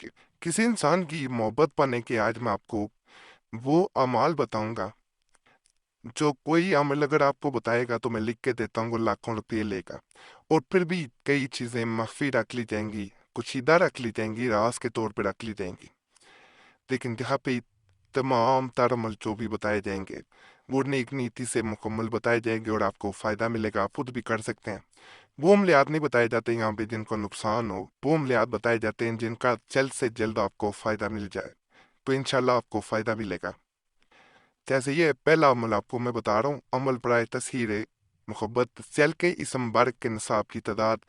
के किसी इंसान की मोहब्बत पाने के आज मैं आपको वो अमाल बताऊंगा जो कोई अमल अगर आपको बताएगा तो मैं लिख के देता हूँ वो लाखों रुपये लेगा। और फिर भी कई चीज़ें मख्फी रख ली जाएंगी, कुशीदा रख ली जाएंगी, राज के तौर पे रख ली जाएंगी। लेकिन यहाँ पे तमाम तर अमल जो भी बताए जाएंगे वो नेक नीति से मुकम्मल बताए जाएंगे और आपको फ़ायदा मिलेगा, आप खुद भी कर सकते हैं। वो अमलियात नहीं बताए जाते यहाँ पे जिनको नुकसान हो, वो अमलियात बताए जाते हैं जिनका जल्द से जल्द आपको फ़ायदा मिल जाए। तो इंशाल्लाह आपको फ़ायदा मिलेगा। जैसे ये पहला अमल आपको मैं बता रहा हूँ, अमल बराए तस्हीर मोहब्बत। सेल के इस मुबारक के निसाब की तादाद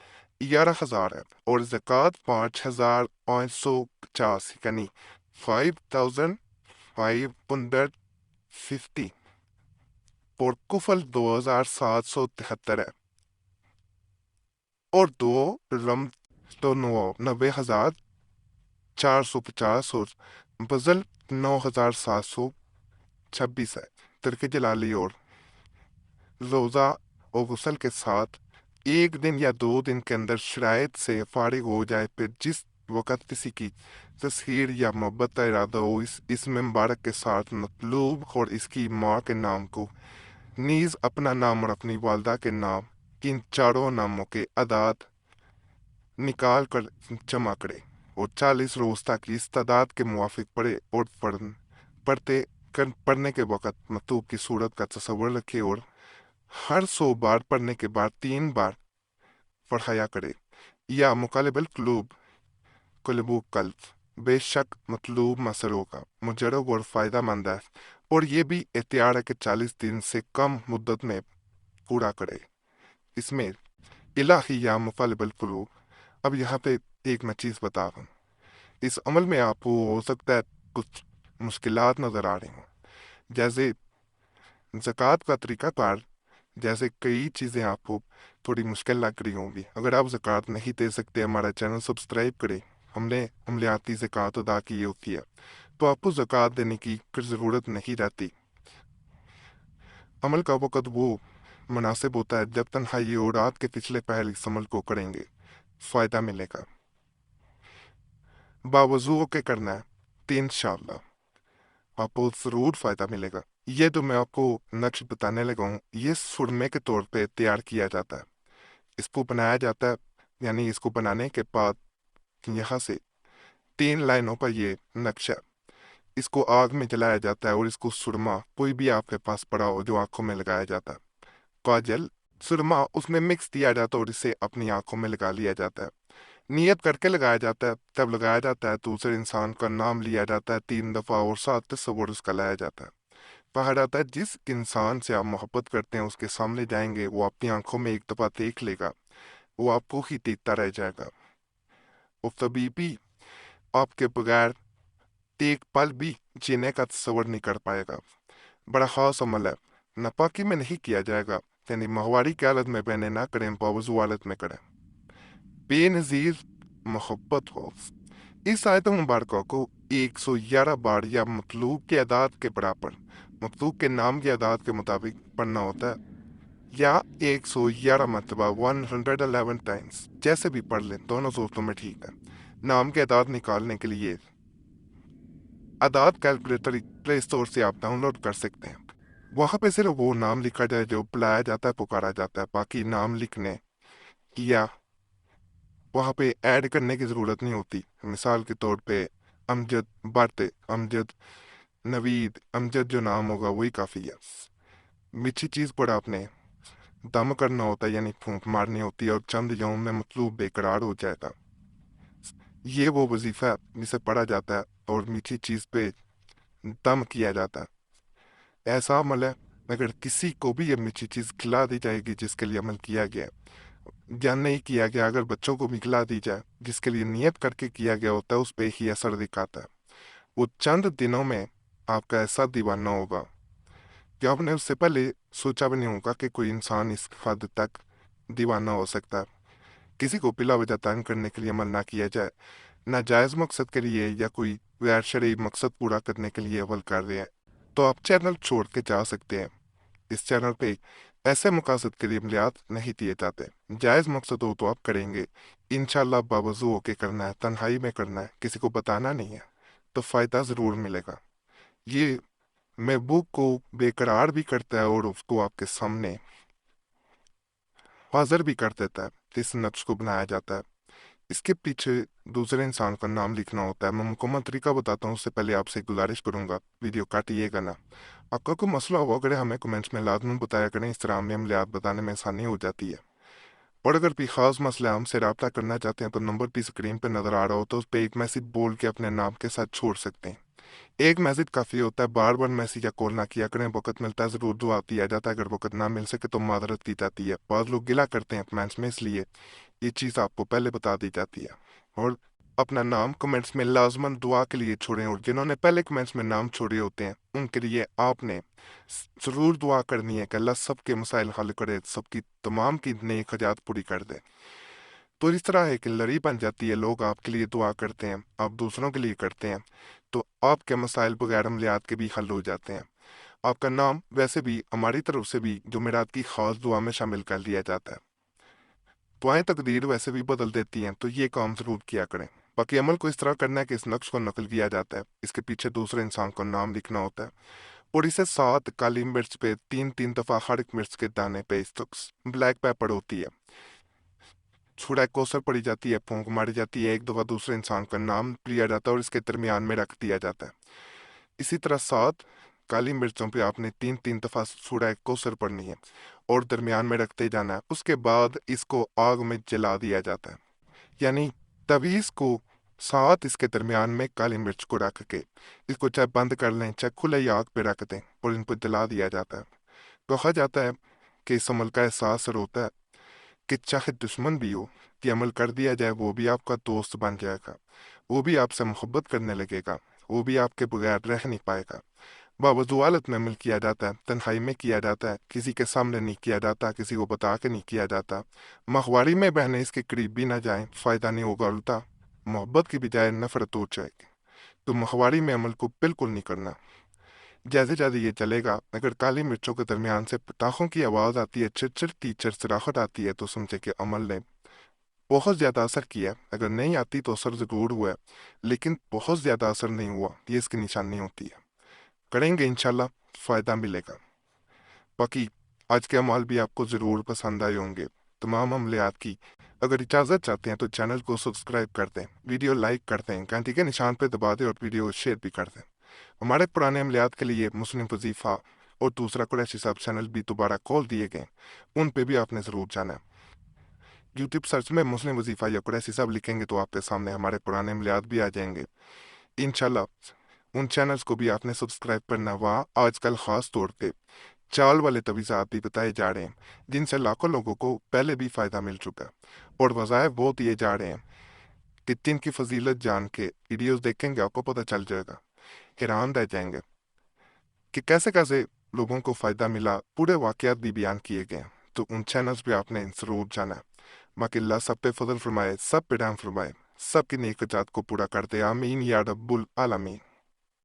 11,000 है और ज़कात 5,550 यानी 5,550 और कुफल 2,773 है और दो रम तो 90,450 और बजल 9,726 है। तरक जलाली और रोज़ा और गुस्ल के साथ एक दिन या 2 दिन के अंदर शराइत से फारिग हो जाए, फिर जिस वक़्त किसी की तस्हीर या मोहब्बत का इरादा हो इस मुबारक के साथ मतलूब और इसकी माँ के नाम को नीज़ अपना नाम और अपनी वालदा के नाम इन चारों नामों के अदाद निकाल कर जमा करे और 40 रोज तक इस तादाद के मुवाफिक पढ़े और पढ़ने के वक़्त मतलूब की सूरत का तस्वर रखे और हर 100 बार पढ़ने के बाद 3 बार पढ़ाया करे। या मुकालबल कुलबू कल्ब बेशक मतलूब मसर होगा, मुजरब और फ़ायदा मंद है और ये भी एहतियार है कि 40 दिन से कम मुद्दत में पूरा करे। इसमें इलाही या मुकालबल कुलूब। अब यहाँ पे एक मैं चीज़ बता रहा हूँ, इस अमल में आपको हो सकता है कुछ मुश्किलात नज़र आ रही हों, जैसे ज़कात का तरीक़ाकार। जैसे कई चीज़ें आपको थोड़ी मुश्किल लग रही होंगी। अगर आप ज़कात नहीं दे सकते, हमारा चैनल सब्सक्राइब करें। हमने अमलियाती ज़कात अदा की होती है तो आपको ज़कात देने की फिर ज़रूरत नहीं रहती। अमल का वक़्त वो मुनासिब होता है जब तन्हाई और रात के पिछले पहल इस अमल को करेंगे, फ़ायदा मिलेगा। बावजू के करना है तो इंशाअल्लाह आपको ज़रूर फ़ायदा मिलेगा। ये जो मैं आपको नक्श बताने लगा हूँ ये सुरमे के तौर पे तैयार किया जाता है। इसको बनाया जाता है, यानी इसको बनाने के बाद यहाँ से 3 लाइनों पर ये नक्शा, इसको आग में जलाया जाता है और इसको सुरमा कोई भी आपके पास पड़ा हो जो आंखों में लगाया जाता है, काजल सुरमा उसमें मिक्स दिया जाता है और इसे अपनी आंखों में लगा लिया जाता है। नियत करके लगाया जाता है, तब लगाया जाता है दूसरे इंसान का नाम लिया जाता है 3 दफ़ा और साथ तस्वुर उसका लाया जाता है। कहा जाता है जिस इंसान से आप मोहब्बत करते हैं उसके सामने जाएंगे, वो अपनी आंखों में एक दफ़ा देख लेगा, वो आपको ही देखता रह जाएगा। वो कभी भी आपके बगैर एक पल भी जीने का तस्वर नहीं कर पाएगा। बड़ा खास अमल है, नापाकी में नहीं किया जाएगा, यानी माहवारी की हालत में बहने ना करें, बावजू हालत में करें। बेनज़ीर मोहब्बत हो। इस आयत मुबारक को 111 बार या मतलूब के अदाद के बराबर मतलूब के नाम की अदाद के मुताबिक पढ़ना होता है, या 111 मरतबा 111 टाइम्स, जैसे भी पढ़ लें दोनों सूरतों में ठीक है। नाम के अदाद निकालने के लिए अदाद कैलकुलेटर प्ले स्टोर से आप डाउनलोड कर सकते हैं। वहाँ पे सिर्फ वो नाम लिखा जाए जो बुलाया जाता है, पुकारा जाता है, बाकी नाम लिखने या वहाँ पे ऐड करने की ज़रूरत नहीं होती। मिसाल के तौर पे अमजद बर्त, अमजद नवीद, अमजद जो नाम होगा वही काफ़ी है। मीठी चीज़ पर आपने दम करना होता है, यानी फूंक मारनी होती है और चंद यौम में मतलूब बेकरार हो जाएगा। ये वो वजीफ़ा है जिसे पढ़ा जाता है और मीठी चीज़ पे दम किया जाता है। ऐसा अमल है अगर किसी को भी ये मीठी चीज़ खिला दी जाएगी जिसके लिए अमल किया गया, या नहीं किया गया, अगर बच्चों को भी खिला दी जाए जिसके लिए नियत करके किया गया होता है, उस पर ही असर दिखाता है। वो चंद दिनों में आपका ऐसा दीवाना होगा कि आपने उससे पहले सोचा भी नहीं होगा कि कोई इंसान इस हद तक दीवाना हो सकता है। किसी को बिला वजह तंग करने के लिए अमल ना किया जाए, नाजायज़ मकसद के लिए या कोई गैर शरई मकसद पूरा करने के लिए अमल कर रहे हैं, तो आप चैनल छोड़ के जा सकते हैं। इस चैनल पे ایسے مقاصد کے لیے عملیات نہیں دیے جاتے۔ جائز مقصد ہو تو آپ کریں گے، انشاءاللہ باوضو ہو کے کرنا ہے، تنہائی میں کرنا ہے، کسی کو بتانا نہیں ہے، تو فائدہ ضرور ملے گا۔ یہ محبوب کو بے قرار بھی کرتا ہے اور اس کو آپ کے سامنے حاضر بھی کر دیتا ہے۔ اس نقش کو بنایا جاتا ہے، اس کے پیچھے دوسرے انسان کا نام لکھنا ہوتا ہے۔ میں مکمل طریقہ بتاتا ہوں، اس سے پہلے آپ سے گزارش کروں گا ویڈیو کاٹیے گا نا۔ آپ کا کوئی مسئلہ ہو اگر ہمیں کمنٹس میں لازمی بتایا کریں، اس طرح ہمیں عملیات بتانے میں آسانی ہو جاتی ہے۔ اور اگر بھی خاص مسئلہ ہم سے رابطہ کرنا چاہتے ہیں تو نمبر بھی اسکرین پہ نظر آ رہا ہو تو اس پہ ایک میسج بول کے اپنے نام کے ساتھ چھوڑ سکتے ہیں۔ ایک میسج کافی ہوتا ہے، بار بار میسج یا کال نہ کیا کریں۔ وقت ملتا ہے ضرور دعا دیا جاتا ہے، اگر وقت نہ مل سکے تو معذرت کی جاتی ہے۔ بعض لوگ گلا کرتے ہیں کمنٹس میں، اس لیے یہ چیز آپ کو پہلے بتا دی جاتی ہے۔ اور اپنا نام کمنٹس میں لازماً دعا کے لیے چھوڑیں، اور جنہوں نے پہلے کمنٹس میں نام چھوڑے ہوتے ہیں ان کے لیے آپ نے ضرور دعا کرنی ہے کہ اللہ سب کے مسائل حل کرے، سب کی تمام کی نیک حاجات پوری کر دے۔ تو اس طرح ہے کہ لڑی بن جاتی ہے، لوگ آپ کے لیے دعا کرتے ہیں، آپ دوسروں کے لیے کرتے ہیں، تو آپ کے مسائل بغیر عملیات کے بھی حل ہو جاتے ہیں۔ آپ کا نام ویسے بھی ہماری طرف سے بھی جمعرات کی خاص دعا میں شامل کر لیا جاتا ہے۔ دعائیں تقدیر ویسے بھی بدل دیتی ہیں، تو یہ کام ضرور کیا کریں۔ باقی عمل کو اس طرح کرنا ہے کہ اس نقش کو نقل کیا جاتا ہے، اس کے پیچھے دوسرے انسان کا نام لکھنا ہوتا ہے، اور اسے 7 کالی مرچ پہ 3 دفعہ، ہر ایک مرچ کے دانے پہ بلیک پیپر ہوتی ہے، چھوڑا کوسر پڑی جاتی ہے، پھونک ماری جاتی ہے، ایک دفعہ دوسرے انسان کا نام لیا جاتا ہے اور اس کے درمیان میں رکھ دیا جاتا ہے۔ اسی طرح 7 کالی مرچوں پہ آپ نے 3 دفعہ سورہ کوثر پڑھنی ہے اور درمیان میں رکھتے جانا ہے۔ اس کے بعد اس کو آگ میں جلا دیا جاتا ہے، یعنی تویز کو 7 اس کے درمیان میں کالی مرچ کو رکھ کے اس کو چاہے بند کر لیں چاہے کھلے آگ پہ رکھ دیں اور ان کو جلا دیا جاتا ہے۔ کہا جاتا ہے کہ اس عمل کا احساس ہوتا ہے کہ چاہے دشمن بھی ہو، یہ عمل کر دیا جائے، وہ بھی آپ کا دوست بن جائے گا، وہ بھی آپ سے محبت کرنے لگے گا، وہ بھی آپ کے بغیر رہ نہیں پائے گا۔ باوضو حالت میں عمل کیا جاتا ہے، تنہائی میں کیا جاتا ہے، کسی کے سامنے نہیں کیا جاتا، کسی کو بتا کے نہیں کیا جاتا۔ ماہواری میں بہنیں اس کے قریب بھی نہ جائیں، فائدہ نہیں ہوگا، الٹا محبت کی بجائے نفرت ہو جائے گی۔ تو ماہواری میں عمل کو بالکل نہیں کرنا۔ جیسے جیسے یہ چلے گا، اگر کالی مرچوں کے درمیان سے پٹاخوں کی آواز آتی ہے، چرچرتی چرچراہٹ آتی ہے، تو سمجھے کہ عمل نے بہت زیادہ اثر کیا ہے۔ اگر نہیں آتی تو اثر ضرور ہوا ہے، لیکن بہت زیادہ اثر نہیں ہوا، یہ اس کی نشانی ہوتی ہے۔ کریں گے انشاءاللہ فائدہ ملے گا۔ باقی آج کے عمال بھی آپ کو ضرور پسند آئے ہوں گے، تمام عملیات کی۔ اگر اجازت چاہتے ہیں تو چینل کو سبسکرائب کر دیں، ویڈیو لائک کر دیں، گھنٹی کے نشان پہ دبا دیں اور ویڈیو شیئر بھی کر دیں۔ ہمارے پرانے عملیات کے لیے مسلم وظیفہ اور دوسرا قریشی صاحب چینل بھی دوبارہ کھول دیے گئے، ان پہ بھی آپ نے ضرور جانا ہے۔ یوٹیوب سرچ میں مسلم وظیفہ یا قریشی صاحب لکھیں گے تو آپ کے سامنے ہمارے پرانے عملیات بھی آ جائیں گے۔ انشاءاللہ ان چینلز کو بھی آپ نے سبسکرائب کرنا۔ وہاں آج کل خاص طور پہ چال والے تویزات بھی بتائے جا رہے ہیں، جن سے لاکھوں لوگوں کو پہلے بھی فائدہ مل چکا، اور وظائف وہ دیے جا رہے ہیں کہ جن کی فضیلت جان کے ویڈیوز دیکھیں گے آپ کو پتہ چل جائے گا، حیران رہ جائیں گے کہ کیسے کیسے لوگوں کو فائدہ ملا، پورے واقعات بھی بیان کیے گئے ہیں۔ تو ان چینلز پہ آپ نے ضرور جانا ہے۔ باقی اللہ سب پہ فضل فرمائے، سب پہ رحم فرمائے، سب کی نیک حاجات کو پورا کر دے، آمین یا رب العالمین۔